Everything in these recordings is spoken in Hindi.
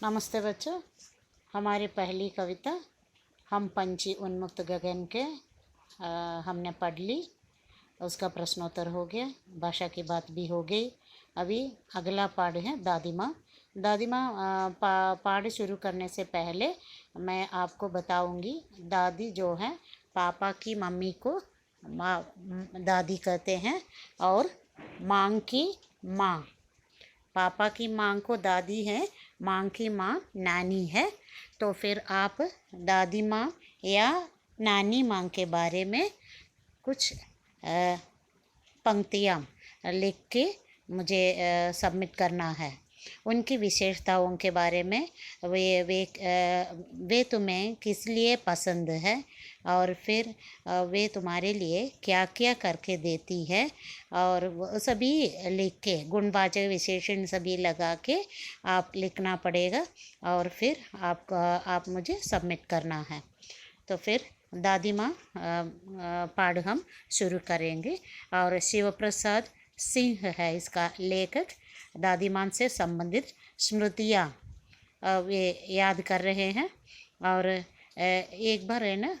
नमस्ते बच्चों। हमारी पहली कविता हम पंछी उन्मुक्त गगन के हमने पढ़ ली। उसका प्रश्नोत्तर हो गया, भाषा की बात भी हो गई। अभी अगला पाठ है दादी माँ। दादी माँ पाठ शुरू करने से पहले मैं आपको बताऊंगी, दादी जो है पापा की मम्मी को माँ दादी कहते हैं और माँ की माँ, पापा की माँ को दादी है, माँ की माँ नानी है। तो फिर आप दादी माँ या नानी माँ के बारे में कुछ पंक्तियाँ लिख के मुझे सबमिट करना है। उनकी विशेषताओं के बारे में, वे तुम्हें किस लिए पसंद है और फिर वे तुम्हारे लिए क्या क्या करके देती है, और वो सभी लिख के गुणवाचक विशेषण सभी लगा के आप लिखना पड़ेगा और फिर आप मुझे सबमिट करना है। तो फिर दादी माँ पाठ हम शुरू करेंगे। और शिव प्रसाद सिंह है इसका लेखक। दादी माँ से संबंधित स्मृतियाँ वे याद कर रहे हैं। और एक बार है ना,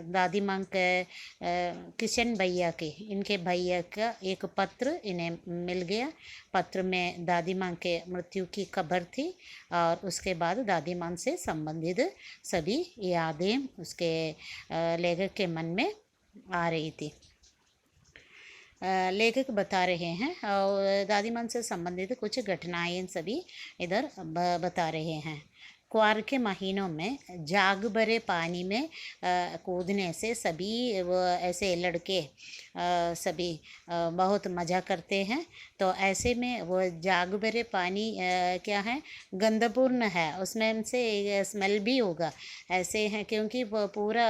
दादी माँ के किशन भैया के, इनके भैया का एक पत्र इन्हें मिल गया। पत्र में दादी माँ के मृत्यु की खबर थी और उसके बाद दादी माँ से संबंधित सभी यादें उसके लेखक के मन में आ रही थी। लेखक बता रहे हैं और दादी माँ से संबंधित कुछ घटनाएं सभी इधर बता रहे हैं। क्वार के महीनों में जाग भरे पानी में कूदने से सभी वो ऐसे लड़के सभी बहुत मज़ा करते हैं। तो ऐसे में वो जाग भरे पानी क्या है, गंधपूर्ण है, उसमें से स्मेल भी होगा ऐसे हैं, क्योंकि वो पूरा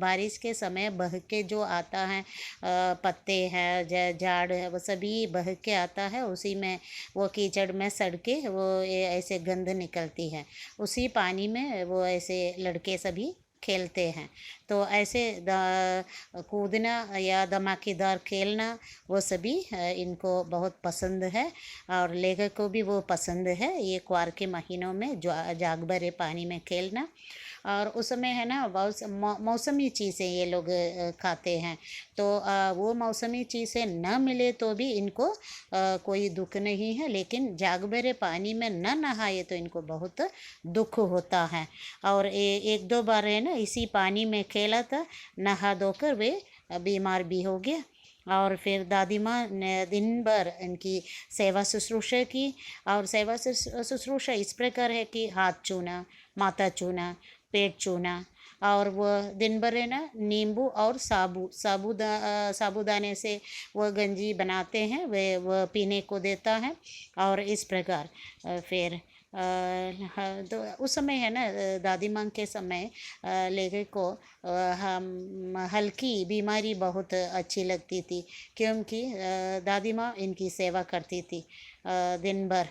बारिश के समय बह के जो आता है, पत्ते हैं, झाड़ है, वो सभी बह के आता है, उसी में वो कीचड़ में सड़ के वो ऐसे गंध निकलती है। उसी पानी में वो ऐसे लड़के सभी खेलते हैं। तो ऐसे कूदना या धमाकेदार खेलना वो सभी इनको बहुत पसंद है और लेखक को भी वो पसंद है, ये क्वार के महीनों में जाग भरे पानी में खेलना। और उस समय है ना, बहुत मौसमी चीज़ें ये लोग खाते हैं। तो वो मौसमी चीज़ें न मिले तो भी इनको कोई दुख नहीं है, लेकिन जाग भरे पानी में न नहाए तो इनको बहुत दुख होता है। और एक दो बार है ना इसी पानी में खेला था, नहा धोकर वे बीमार भी हो गया। और फिर दादी माँ ने दिन भर इनकी सेवा शुश्रूषा की। और सेवा शुश्रूषा इस प्रकार है कि हाथ छूना, माथा छूना, पेट छूना, और वह दिन भर है ना नींबू और साबूदाने से वह गंजी बनाते हैं, वह पीने को देता है। और इस प्रकार फिर तो उस समय है ना, दादी माँ के समय लेखक को हम हल्की बीमारी बहुत अच्छी लगती थी, क्योंकि दादी माँ इनकी सेवा करती थी। दिन भर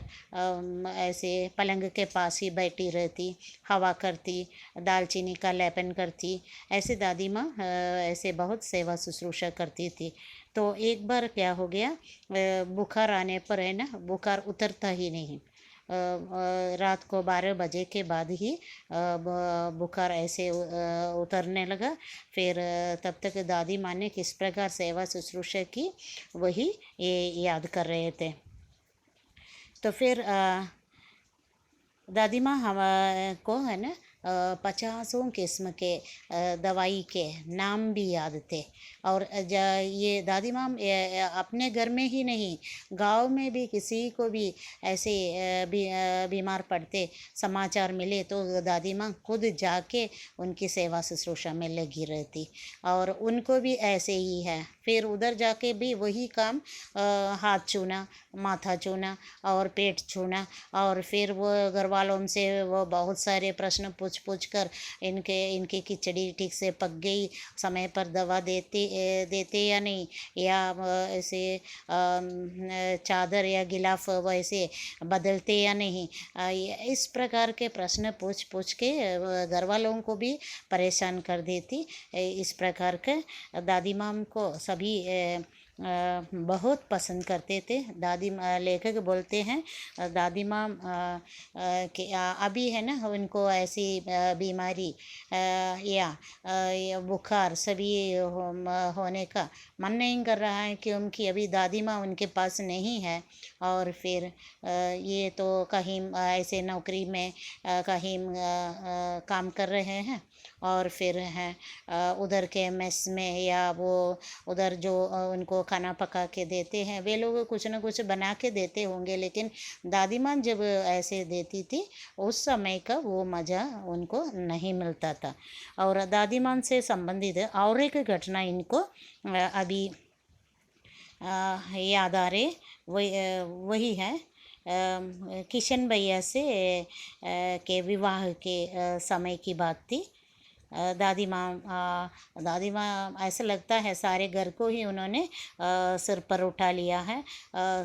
ऐसे पलंग के पास ही बैठी रहती, हवा करती, दालचीनी का लेपन करती, ऐसे दादी माँ ऐसे बहुत सेवा शुश्रूषा करती थी। तो एक बार क्या हो गया, बुखार आने पर है ना, बुखार उतरता ही नहीं। रात को 12 बजे के बाद ही बुखार ऐसे उतरने लगा। फिर तब तक दादी माँ ने किस प्रकार सेवा शुश्रूषा की वही ये याद कर रहे थे। तो फिर दादी माँ हम को है ना 50 किस्म के दवाई के नाम भी याद थे। और ये दादी माँ अपने घर में ही नहीं, गांव में भी किसी को भी ऐसे बीमार पड़ते समाचार मिले तो दादी माँ खुद जाके उनकी सेवा शुश्रूषा में लगी रहती। और उनको भी ऐसे ही है, फिर उधर जाके भी वही काम, हाथ छूना, माथा छूना और पेट छूना। और फिर वो घर वालों से वो बहुत सारे प्रश्न पूछ कर इनकी खिचड़ी ठीक से पक गई, समय पर दवा देते या नहीं, या ऐसे चादर या गिलाफ वैसे बदलते या नहीं, इस प्रकार के प्रश्न पूछ के घर वालों को भी परेशान कर देती। इस प्रकार के दादी माँ को सभी बहुत पसंद करते थे। लेखक बोलते हैं दादी माँ कि अभी है ना उनको ऐसी बीमारी या बुखार सभी होने का मन नहीं कर रहा है, क्योंकि अभी दादी माँ उनके पास नहीं है। और फिर ये तो कहीं ऐसे नौकरी में कहीं काम कर रहे हैं, और फिर हैं उधर के मेस में या वो उधर जो उनको खाना पका के देते हैं, वे लोग कुछ ना कुछ बना के देते होंगे, लेकिन दादी माँ जब ऐसे देती थी उस समय का वो मज़ा उनको नहीं मिलता था। और दादी माँ से संबंधित और एक घटना इनको अभी याद आ रहे, वही है किशन भैया से के विवाह के समय की बात थी। दादी माँ ऐसा लगता है सारे घर को ही उन्होंने सिर पर उठा लिया है।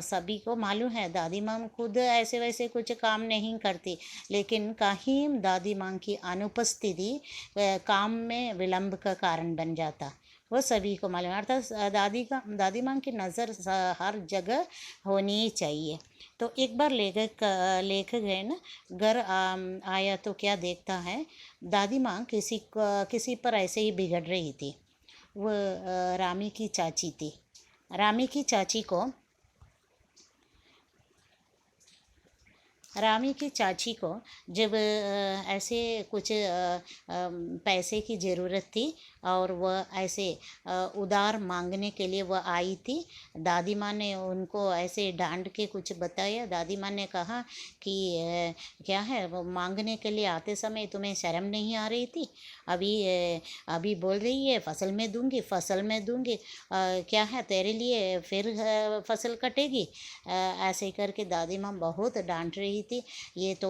सभी को मालूम है दादी माँ खुद ऐसे वैसे कुछ काम नहीं करती, लेकिन कहीं दादी माँ की अनुपस्थिति काम में विलंब का कारण बन जाता, वो सभी को मालूम है। अर्थात दादी माँ की नज़र हर जगह होनी चाहिए। तो एक बार लेखक है ना घर आया तो क्या देखता है, दादी माँ किसी पर ऐसे ही बिगड़ रही थी। वो रामी की चाची थी। रामी की चाची को रामी की चाची को जब ऐसे कुछ पैसे की ज़रूरत थी और वह ऐसे उधार मांगने के लिए वह आई थी। दादी माँ ने उनको ऐसे डांट के कुछ बताया। दादी माँ ने कहा कि क्या है वो मांगने के लिए आते समय तुम्हें शर्म नहीं आ रही थी? अभी बोल रही है फसल में दूंगी, क्या है तेरे लिए फिर फसल कटेगी? ऐसे करके दादी माँ बहुत डांट रही थी। ये तो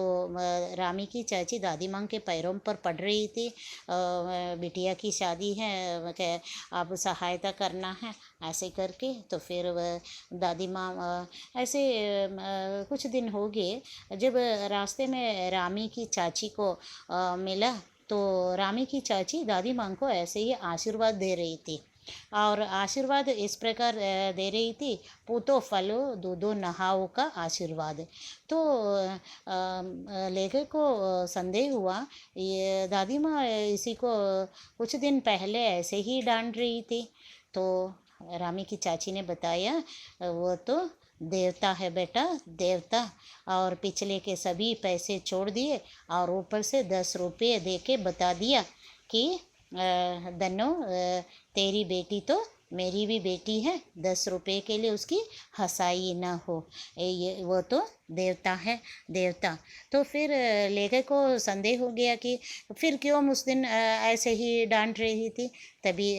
रामी की चाची दादी माँ के पैरों पर पड़ रही थी। बिटिया की शादी है, अब सहायता करना है, ऐसे करके। तो फिर वह दादी माँ ऐसे कुछ दिन हो गए, जब रास्ते में रामी की चाची को मिला तो रामी की चाची दादी माँ को ऐसे ही आशीर्वाद दे रही थी। और आशीर्वाद इस प्रकार दे रही थी, पूतो फलो दूधो नहाओ का आशीर्वाद। तो लेखक को संदेह हुआ, ये दादी माँ इसी को कुछ दिन पहले ऐसे ही डांट रही थी। तो रामी की चाची ने बताया, वो तो देवता है बेटा, देवता, और पिछले के सभी पैसे छोड़ दिए और ऊपर से 10 रुपये दे के बता दिया कि दन्नो तेरी बेटी तो मेरी भी बेटी है, 10 रुपये के लिए उसकी हंसाई ना हो। ये वो तो देवता है, देवता। तो फिर लेखक को संदेह हो गया कि फिर क्यों उस दिन ऐसे ही डांट रही थी। तभी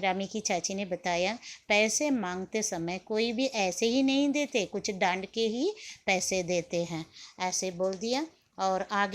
रामी की चाची ने बताया, पैसे मांगते समय कोई भी ऐसे ही नहीं देते, कुछ डांट के ही पैसे देते हैं, ऐसे बोल दिया। और आगे